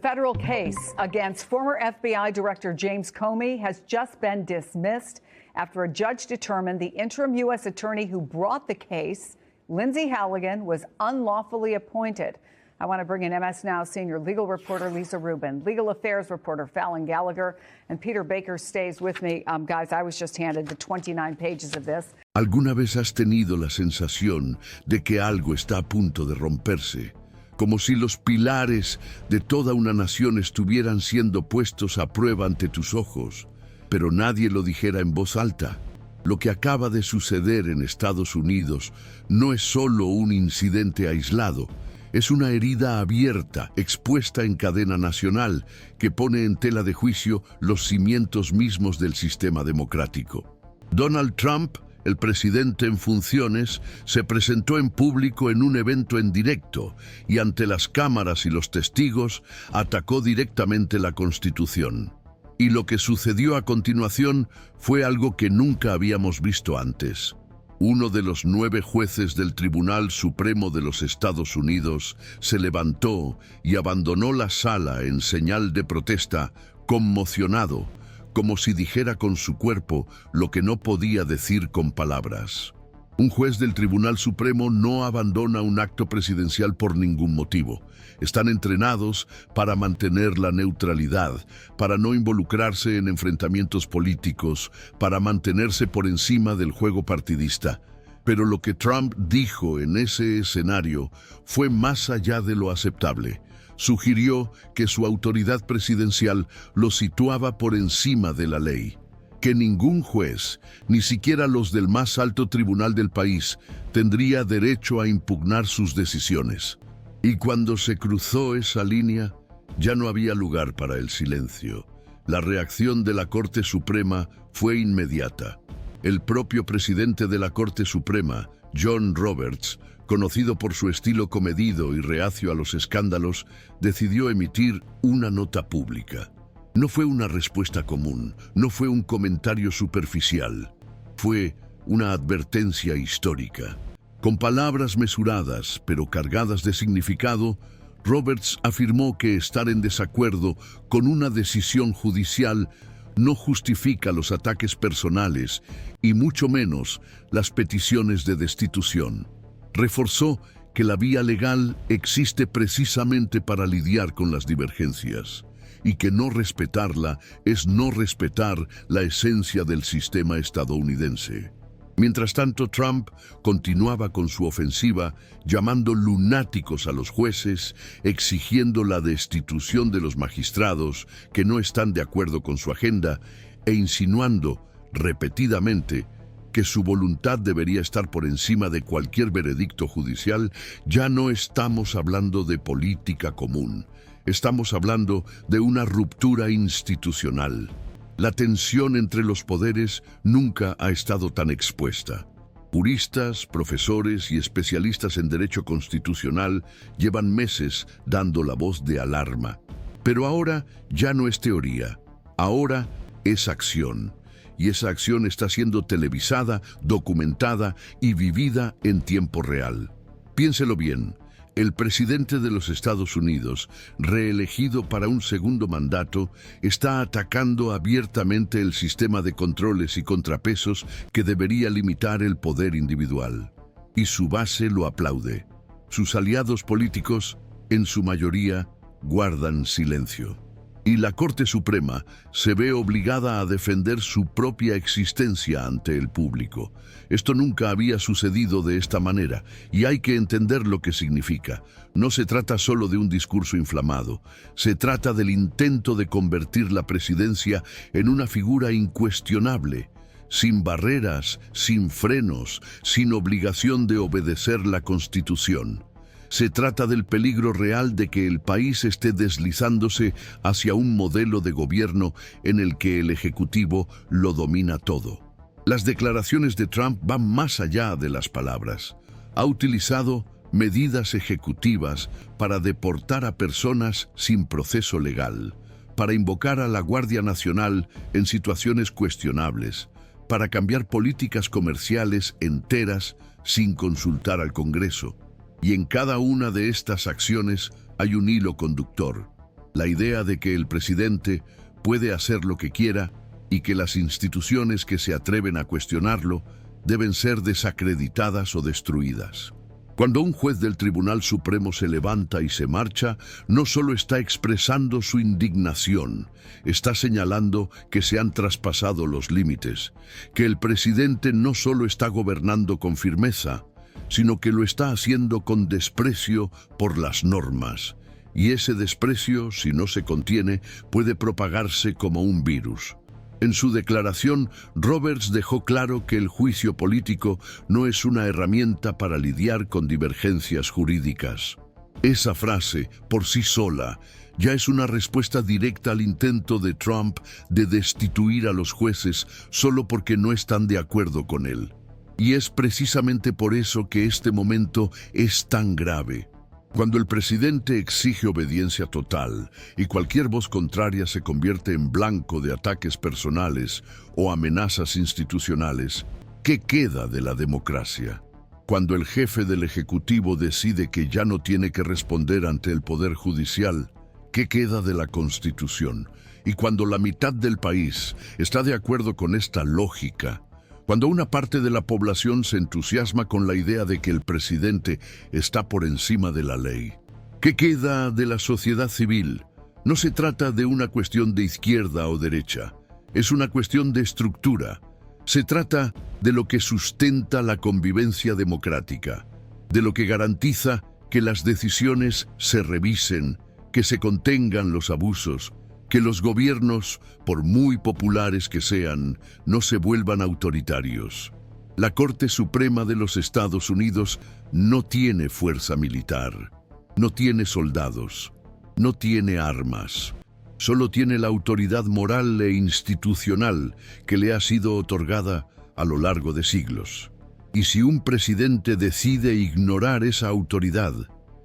federal case against former FBI Director James Comey has just been dismissed after a judge determined the interim U.S. attorney who brought the case, Lindsay Halligan, was unlawfully appointed. I want to bring in MS Now senior legal reporter Lisa Rubin, legal affairs reporter Fallon Gallagher, and Peter Baker stays with me. Guys, I was just handed the 29 pages of this. ¿Alguna vez has tenido la sensación de que algo está a punto de romperse? Como si los pilares de toda una nación estuvieran siendo puestos a prueba ante tus ojos, pero nadie lo dijera en voz alta. Lo que acaba de suceder en Estados Unidos no es solo un incidente aislado, es una herida abierta, expuesta en cadena nacional, que pone en tela de juicio los cimientos mismos del sistema democrático. Donald Trump, el presidente en funciones, se presentó en público en un evento en directo y ante las cámaras y los testigos atacó directamente la Constitución. Y lo que sucedió a continuación fue algo que nunca habíamos visto antes. Uno de los 9 jueces del Tribunal Supremo de los Estados Unidos se levantó y abandonó la sala en señal de protesta, conmocionado, como si dijera con su cuerpo lo que no podía decir con palabras. Un juez del Tribunal Supremo no abandona un acto presidencial por ningún motivo. Están entrenados para mantener la neutralidad, para no involucrarse en enfrentamientos políticos, para mantenerse por encima del juego partidista. Pero lo que Trump dijo en ese escenario fue más allá de lo aceptable. Sugirió que su autoridad presidencial lo situaba por encima de la ley, que ningún juez, ni siquiera los del más alto tribunal del país, tendría derecho a impugnar sus decisiones. Y cuando se cruzó esa línea, ya no había lugar para el silencio. La reacción de la Corte Suprema fue inmediata. El propio presidente de la Corte Suprema, John Roberts, conocido por su estilo comedido y reacio a los escándalos, decidió emitir una nota pública. No fue una respuesta común, no fue un comentario superficial, fue una advertencia histórica. Con palabras mesuradas, pero cargadas de significado, Roberts afirmó que estar en desacuerdo con una decisión judicial no justifica los ataques personales y mucho menos las peticiones de destitución. Reforzó que la vía legal existe precisamente para lidiar con las divergencias y que no respetarla es no respetar la esencia del sistema estadounidense. Mientras tanto, Trump continuaba con su ofensiva, llamando lunáticos a los jueces, exigiendo la destitución de los magistrados que no están de acuerdo con su agenda e insinuando repetidamente que su voluntad debería estar por encima de cualquier veredicto judicial. Ya no estamos hablando de política común, estamos hablando de una ruptura institucional. La tensión entre los poderes nunca ha estado tan expuesta. Juristas, profesores y especialistas en derecho constitucional llevan meses dando la voz de alarma. Pero ahora ya no es teoría, ahora es acción. Y esa acción está siendo televisada, documentada y vivida en tiempo real. Piénselo bien. El presidente de los Estados Unidos, reelegido para un segundo mandato, está atacando abiertamente el sistema de controles y contrapesos que debería limitar el poder individual. Y su base lo aplaude. Sus aliados políticos, en su mayoría, guardan silencio. Y la Corte Suprema se ve obligada a defender su propia existencia ante el público. Esto nunca había sucedido de esta manera, y hay que entender lo que significa. No se trata solo de un discurso inflamado, se trata del intento de convertir la presidencia en una figura incuestionable, sin barreras, sin frenos, sin obligación de obedecer la Constitución. Se trata del peligro real de que el país esté deslizándose hacia un modelo de gobierno en el que el Ejecutivo lo domina todo. Las declaraciones de Trump van más allá de las palabras. Ha utilizado medidas ejecutivas para deportar a personas sin proceso legal, para invocar a la Guardia Nacional en situaciones cuestionables, para cambiar políticas comerciales enteras sin consultar al Congreso. Y en cada una de estas acciones hay un hilo conductor: La idea de que el presidente puede hacer lo que quiera y que las instituciones que se atreven a cuestionarlo deben ser desacreditadas o destruidas. Cuando un juez del Tribunal Supremo se levanta y se marcha, no solo está expresando su indignación, está señalando que se han traspasado los límites, que el presidente no solo está gobernando con firmeza, sino que lo está haciendo con desprecio por las normas. Y ese desprecio, si no se contiene, puede propagarse como un virus. En su declaración, Roberts dejó claro que el juicio político no es una herramienta para lidiar con divergencias jurídicas. Esa frase, por sí sola, ya es una respuesta directa al intento de Trump de destituir a los jueces solo porque no están de acuerdo con él. Y es precisamente por eso que este momento es tan grave. Cuando el presidente exige obediencia total y cualquier voz contraria se convierte en blanco de ataques personales o amenazas institucionales, ¿qué queda de la democracia? Cuando el jefe del Ejecutivo decide que ya no tiene que responder ante el Poder Judicial, ¿qué queda de la Constitución? Y cuando la mitad del país está de acuerdo con esta lógica, cuando una parte de la población se entusiasma con la idea de que el presidente está por encima de la ley, ¿qué queda de la sociedad civil? No se trata de una cuestión de izquierda o derecha, es una cuestión de estructura. Se trata de lo que sustenta la convivencia democrática, de lo que garantiza que las decisiones se revisen, que se contengan los abusos, que los gobiernos, por muy populares que sean, no se vuelvan autoritarios. La Corte Suprema de los Estados Unidos no tiene fuerza militar, no tiene soldados, no tiene armas. Solo tiene la autoridad moral e institucional que le ha sido otorgada a lo largo de siglos. Y si un presidente decide ignorar esa autoridad,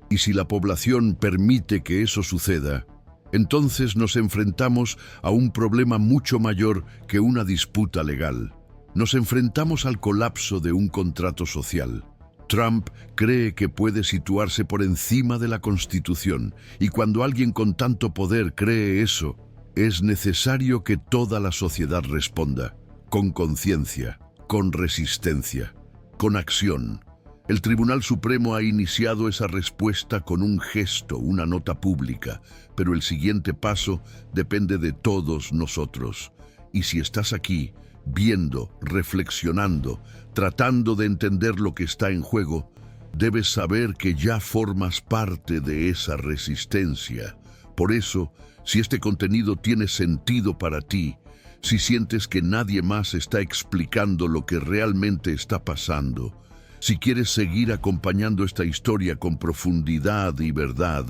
y si la población permite que eso suceda, entonces nos enfrentamos a un problema mucho mayor que una disputa legal. Nos enfrentamos al colapso de un contrato social. Trump cree que puede situarse por encima de la Constitución, y cuando alguien con tanto poder cree eso, es necesario que toda la sociedad responda, con conciencia, con resistencia, con acción. El Tribunal Supremo ha iniciado esa respuesta con un gesto, una nota pública, pero el siguiente paso depende de todos nosotros. Y si estás aquí, viendo, reflexionando, tratando de entender lo que está en juego, debes saber que ya formas parte de esa resistencia. Por eso, si este contenido tiene sentido para ti, si sientes que nadie más está explicando lo que realmente está pasando, si quieres seguir acompañando esta historia con profundidad y verdad,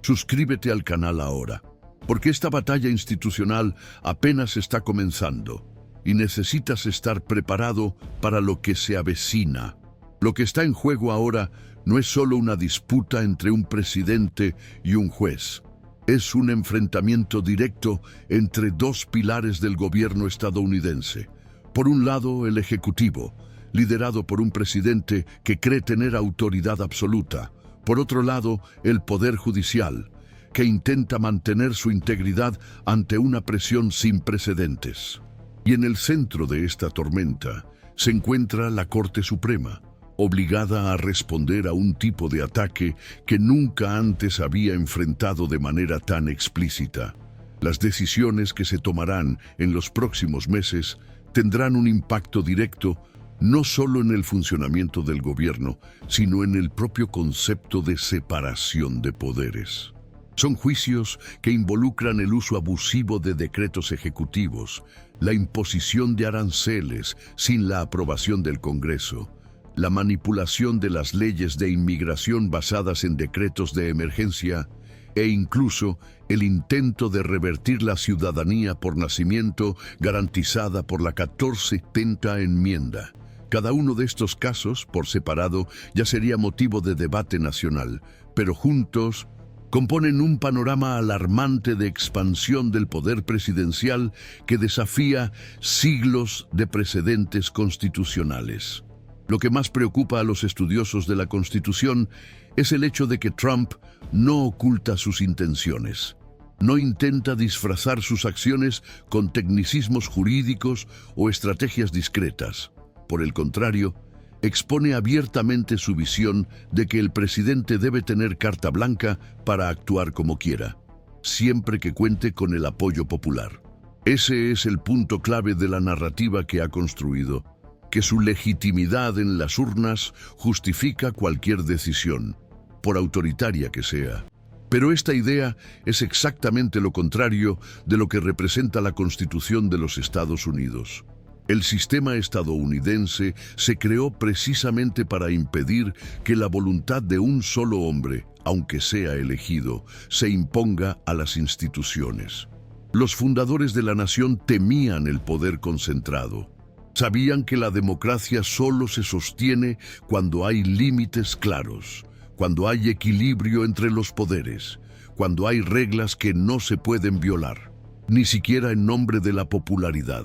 suscríbete al canal ahora, porque esta batalla institucional apenas está comenzando y necesitas estar preparado para lo que se avecina. Lo que está en juego ahora no es solo una disputa entre un presidente y un juez. Es un enfrentamiento directo entre dos pilares del gobierno estadounidense. Por un lado, el Ejecutivo, liderado por un presidente que cree tener autoridad absoluta. Por otro lado, el Poder Judicial, que intenta mantener su integridad ante una presión sin precedentes. Y en el centro de esta tormenta se encuentra la Corte Suprema, obligada a responder a un tipo de ataque que nunca antes había enfrentado de manera tan explícita. Las decisiones que se tomarán en los próximos meses tendrán un impacto directo no solo en el funcionamiento del gobierno, sino en el propio concepto de separación de poderes. Son juicios que involucran el uso abusivo de decretos ejecutivos, la imposición de aranceles sin la aprobación del Congreso, la manipulación de las leyes de inmigración basadas en decretos de emergencia e incluso el intento de revertir la ciudadanía por nacimiento garantizada por la 1470 enmienda. Cada uno de estos casos, por separado, ya sería motivo de debate nacional, pero juntos componen un panorama alarmante de expansión del poder presidencial que desafía siglos de precedentes constitucionales. Lo que más preocupa a los estudiosos de la Constitución es el hecho de que Trump no oculta sus intenciones. No intenta disfrazar sus acciones con tecnicismos jurídicos o estrategias discretas. Por el contrario, expone abiertamente su visión de que el presidente debe tener carta blanca para actuar como quiera, siempre que cuente con el apoyo popular. Ese es el punto clave de la narrativa que ha construido, que su legitimidad en las urnas justifica cualquier decisión, por autoritaria que sea. Pero esta idea es exactamente lo contrario de lo que representa la Constitución de los Estados Unidos. El sistema estadounidense se creó precisamente para impedir que la voluntad de un solo hombre, aunque sea elegido, se imponga a las instituciones. Los fundadores de la nación temían el poder concentrado. Sabían que la democracia solo se sostiene cuando hay límites claros, cuando hay equilibrio entre los poderes, cuando hay reglas que no se pueden violar, ni siquiera en nombre de la popularidad.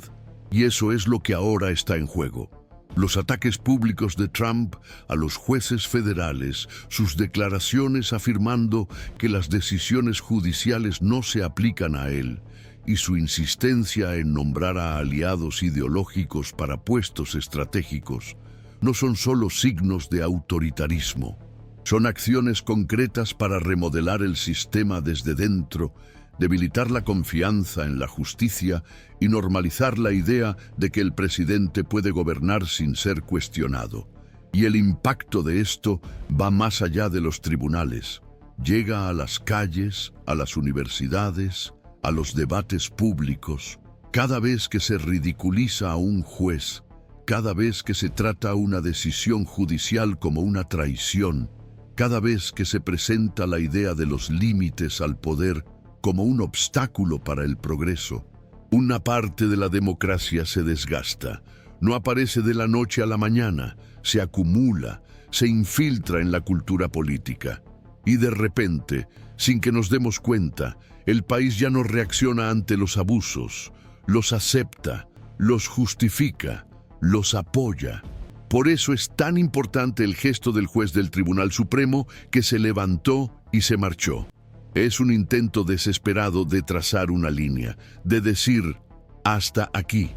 Y eso es lo que ahora está en juego. Los ataques públicos de Trump a los jueces federales, sus declaraciones afirmando que las decisiones judiciales no se aplican a él, y su insistencia en nombrar a aliados ideológicos para puestos estratégicos, no son solo signos de autoritarismo. Son acciones concretas para remodelar el sistema desde dentro, debilitar la confianza en la justicia y normalizar la idea de que el presidente puede gobernar sin ser cuestionado. Y el impacto de esto va más allá de los tribunales. Llega a las calles, a las universidades, a los debates públicos. Cada vez que se ridiculiza a un juez, cada vez que se trata una decisión judicial como una traición, cada vez que se presenta la idea de los límites al poder como un obstáculo para el progreso, una parte de la democracia se desgasta. No aparece de la noche a la mañana, se acumula, se infiltra en la cultura política. Y de repente, sin que nos demos cuenta, el país ya no reacciona ante los abusos, los acepta, los justifica, los apoya. Por eso es tan importante el gesto del juez del Tribunal Supremo que se levantó y se marchó. Es un intento desesperado de trazar una línea, de decir hasta aquí,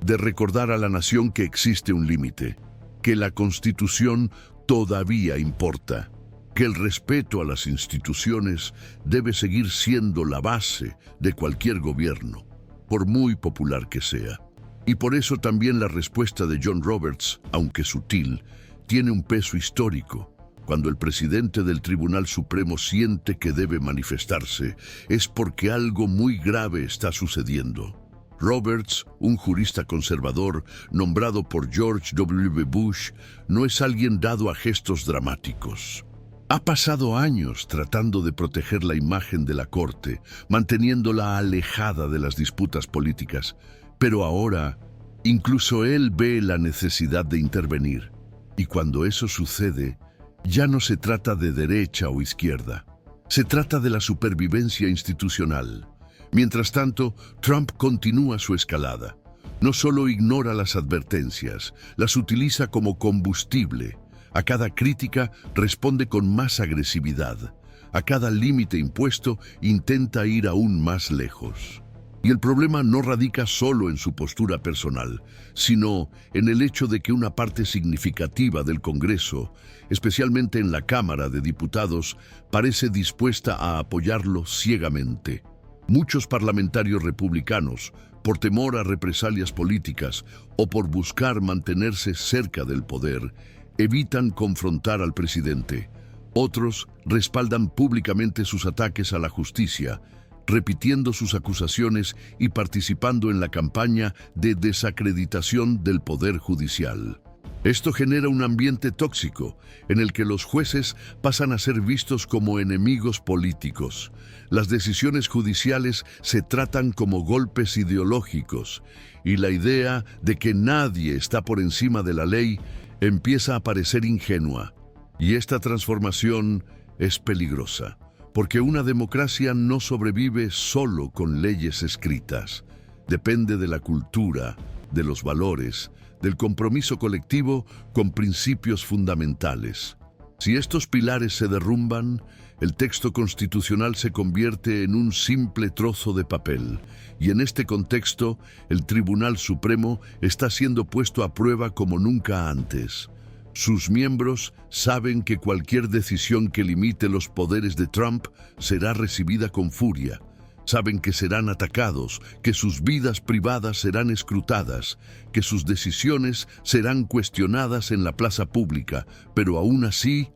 de recordar a la nación que existe un límite, que la Constitución todavía importa, que el respeto a las instituciones debe seguir siendo la base de cualquier gobierno, por muy popular que sea. Y por eso también la respuesta de John Roberts, aunque sutil, tiene un peso histórico. Cuando el presidente del Tribunal Supremo siente que debe manifestarse, es porque algo muy grave está sucediendo. Roberts, un jurista conservador nombrado por George W. Bush, no es alguien dado a gestos dramáticos. Ha pasado años tratando de proteger la imagen de la Corte, manteniéndola alejada de las disputas políticas, pero ahora incluso él ve la necesidad de intervenir. Y cuando eso sucede, ya no se trata de derecha o izquierda, se trata de la supervivencia institucional. Mientras tanto, Trump continúa su escalada. No solo ignora las advertencias, las utiliza como combustible. A cada crítica responde con más agresividad. A cada límite impuesto intenta ir aún más lejos. Y el problema no radica solo en su postura personal, sino en el hecho de que una parte significativa del Congreso, especialmente en la Cámara de Diputados, parece dispuesta a apoyarlo ciegamente. Muchos parlamentarios republicanos, por temor a represalias políticas o por buscar mantenerse cerca del poder, evitan confrontar al presidente. Otros respaldan públicamente sus ataques a la justicia, repitiendo sus acusaciones y participando en la campaña de desacreditación del Poder Judicial. Esto genera un ambiente tóxico en el que los jueces pasan a ser vistos como enemigos políticos. Las decisiones judiciales se tratan como golpes ideológicos y la idea de que nadie está por encima de la ley empieza a parecer ingenua. Y esta transformación es peligrosa, porque una democracia no sobrevive solo con leyes escritas. Depende de la cultura, de los valores, del compromiso colectivo con principios fundamentales. Si estos pilares se derrumban, el texto constitucional se convierte en un simple trozo de papel. Y en este contexto, el Tribunal Supremo está siendo puesto a prueba como nunca antes. Sus miembros saben que cualquier decisión que limite los poderes de Trump será recibida con furia. Saben que serán atacados, que sus vidas privadas serán escrutadas, que sus decisiones serán cuestionadas en la plaza pública, pero aún así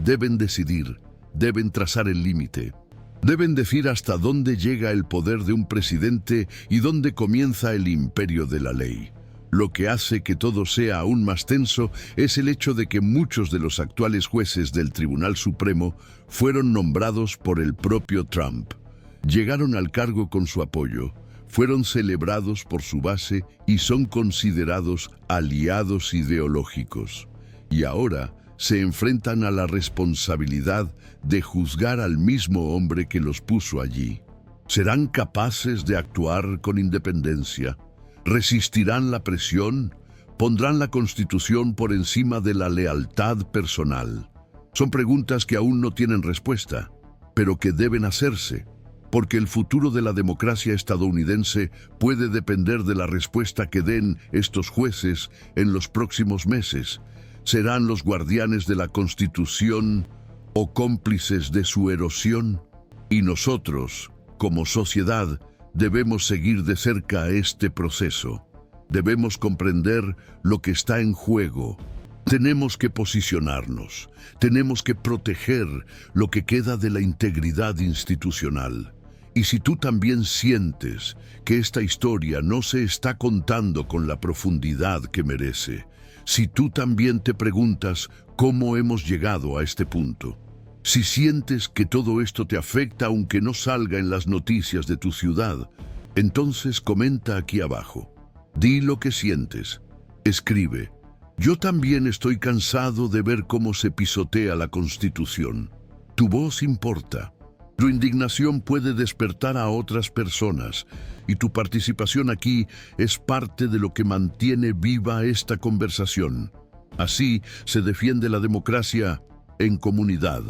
deben decidir, deben trazar el límite. Deben decir hasta dónde llega el poder de un presidente y dónde comienza el imperio de la ley. Lo que hace que todo sea aún más tenso es el hecho de que muchos de los actuales jueces del Tribunal Supremo fueron nombrados por el propio Trump. Llegaron al cargo con su apoyo, fueron celebrados por su base y son considerados aliados ideológicos. Y ahora se enfrentan a la responsabilidad de juzgar al mismo hombre que los puso allí. ¿Serán capaces de actuar con independencia? ¿Resistirán la presión? ¿Pondrán la Constitución por encima de la lealtad personal? Son preguntas que aún no tienen respuesta, pero que deben hacerse, porque el futuro de la democracia estadounidense puede depender de la respuesta que den estos jueces en los próximos meses. ¿Serán los guardianes de la Constitución o cómplices de su erosión? Y nosotros, como sociedad, debemos seguir de cerca este proceso. Debemos comprender lo que está en juego. Tenemos que posicionarnos. Tenemos que proteger lo que queda de la integridad institucional. Y si tú también sientes que esta historia no se está contando con la profundidad que merece, si tú también te preguntas cómo hemos llegado a este punto, si sientes que todo esto te afecta aunque no salga en las noticias de tu ciudad, entonces comenta aquí abajo. Di lo que sientes. Escribe. Yo también estoy cansado de ver cómo se pisotea la Constitución. Tu voz importa. Tu indignación puede despertar a otras personas y tu participación aquí es parte de lo que mantiene viva esta conversación. Así se defiende la democracia en comunidad.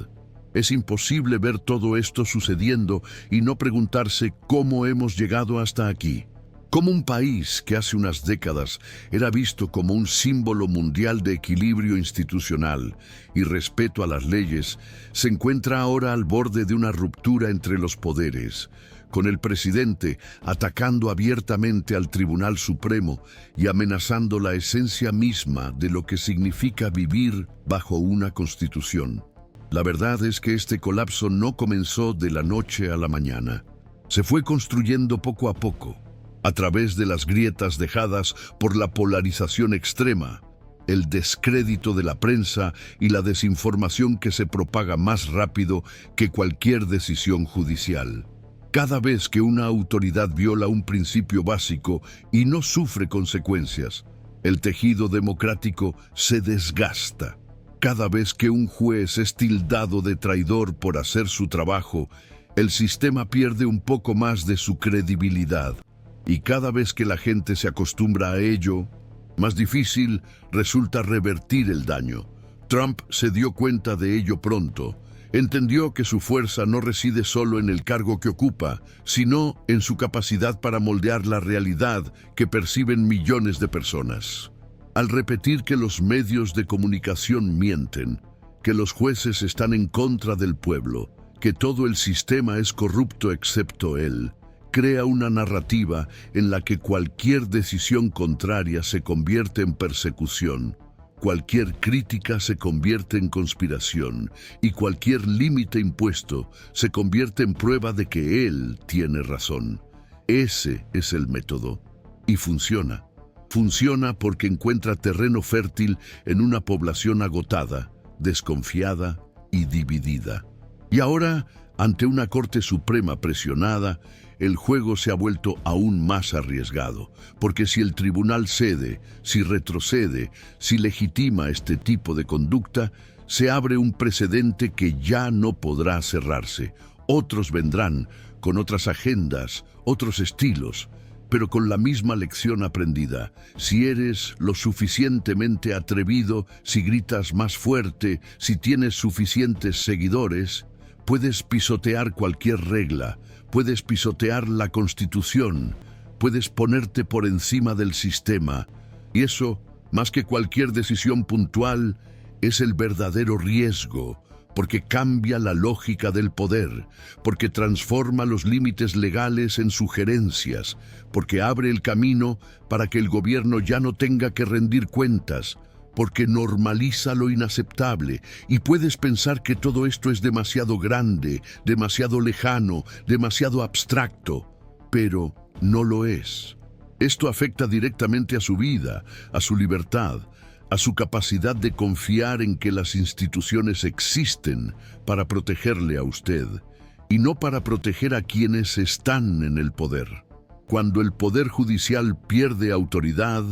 Es imposible ver todo esto sucediendo y no preguntarse cómo hemos llegado hasta aquí. Como un país que hace unas décadas era visto como un símbolo mundial de equilibrio institucional y respeto a las leyes, se encuentra ahora al borde de una ruptura entre los poderes, con el presidente atacando abiertamente al Tribunal Supremo y amenazando la esencia misma de lo que significa vivir bajo una constitución. La verdad es que este colapso no comenzó de la noche a la mañana. Se fue construyendo poco a poco, a través de las grietas dejadas por la polarización extrema, el descrédito de la prensa y la desinformación que se propaga más rápido que cualquier decisión judicial. Cada vez que una autoridad viola un principio básico y no sufre consecuencias, el tejido democrático se desgasta. Cada vez que un juez es tildado de traidor por hacer su trabajo, el sistema pierde un poco más de su credibilidad. Y cada vez que la gente se acostumbra a ello, más difícil resulta revertir el daño. Trump se dio cuenta de ello pronto. Entendió que su fuerza no reside solo en el cargo que ocupa, sino en su capacidad para moldear la realidad que perciben millones de personas. Al repetir que los medios de comunicación mienten, que los jueces están en contra del pueblo, que todo el sistema es corrupto excepto él, crea una narrativa en la que cualquier decisión contraria se convierte en persecución, cualquier crítica se convierte en conspiración y cualquier límite impuesto se convierte en prueba de que él tiene razón. Ese es el método. Y funciona. Funciona porque encuentra terreno fértil en una población agotada, desconfiada y dividida. Y ahora, ante una Corte Suprema presionada, el juego se ha vuelto aún más arriesgado, porque si el tribunal cede, si retrocede, si legitima este tipo de conducta, se abre un precedente que ya no podrá cerrarse. Otros vendrán con otras agendas, otros estilos, pero con la misma lección aprendida. Si eres lo suficientemente atrevido, si gritas más fuerte, si tienes suficientes seguidores, Puedes pisotear cualquier regla, puedes pisotear la Constitución, puedes ponerte por encima del sistema, y eso, más que cualquier decisión puntual, es el verdadero riesgo, porque cambia la lógica del poder, porque transforma los límites legales en sugerencias, porque abre el camino para que el gobierno ya no tenga que rendir cuentas, porque normaliza lo inaceptable, y puedes pensar que todo esto es demasiado grande, demasiado lejano, demasiado abstracto, pero no lo es. Esto afecta directamente a su vida, a su libertad, a su capacidad de confiar en que las instituciones existen para protegerle a usted, y no para proteger a quienes están en el poder. Cuando el Poder Judicial pierde autoridad,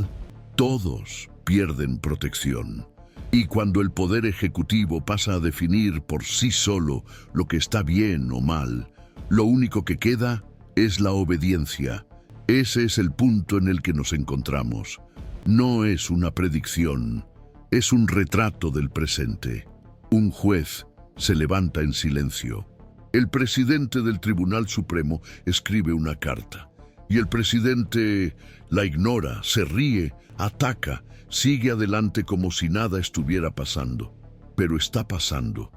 todos pierden protección. Y cuando el Poder Ejecutivo pasa a definir por sí solo lo que está bien o mal, lo único que queda es la obediencia. Ese es el punto en el que nos encontramos. No es una predicción, es un retrato del presente. Un juez se levanta en silencio. El presidente del Tribunal Supremo escribe una carta, y el presidente la ignora, se ríe, ataca, sigue adelante como si nada estuviera pasando. Pero está pasando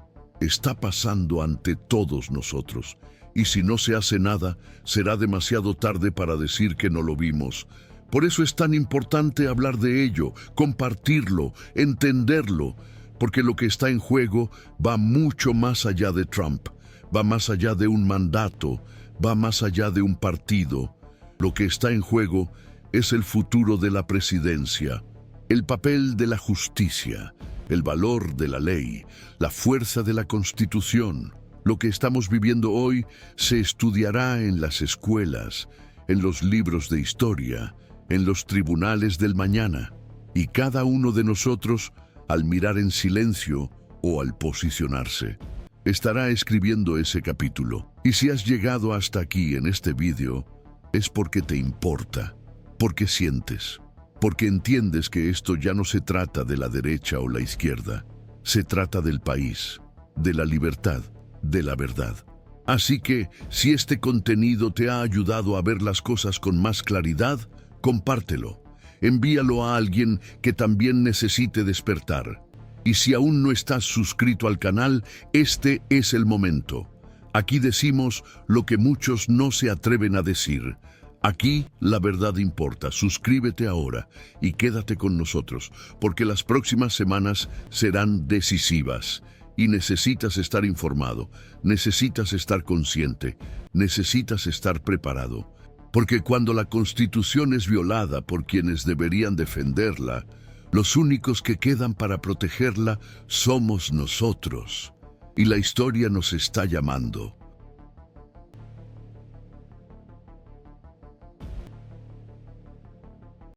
ante todos nosotros. Y si no se hace nada, será demasiado tarde para decir que no lo vimos. Por eso es tan importante hablar de ello, compartirlo, entenderlo, porque lo que está en juego va mucho más allá de Trump, va más allá de un mandato, va más allá de un partido. Lo que está en juego es el futuro de la presidencia, el papel de la justicia, el valor de la ley, la fuerza de la Constitución. Lo que estamos viviendo hoy se estudiará en las escuelas, en los libros de historia, en los tribunales del mañana, y cada uno de nosotros, al mirar en silencio o al posicionarse, estará escribiendo ese capítulo. Y si has llegado hasta aquí en este vídeo, es porque te importa, porque sientes, porque entiendes que esto ya no se trata de la derecha o la izquierda, se trata del país, de la libertad, de la verdad. Así que, si este contenido te ha ayudado a ver las cosas con más claridad, compártelo. Envíalo a alguien que también necesite despertar. Y si aún no estás suscrito al canal, este es el momento. Aquí decimos lo que muchos no se atreven a decir. Aquí la verdad importa. Suscríbete ahora y quédate con nosotros, porque las próximas semanas serán decisivas. Y necesitas estar informado, necesitas estar consciente, necesitas estar preparado. Porque cuando la Constitución es violada por quienes deberían defenderla, los únicos que quedan para protegerla somos nosotros. Y la historia nos está llamando.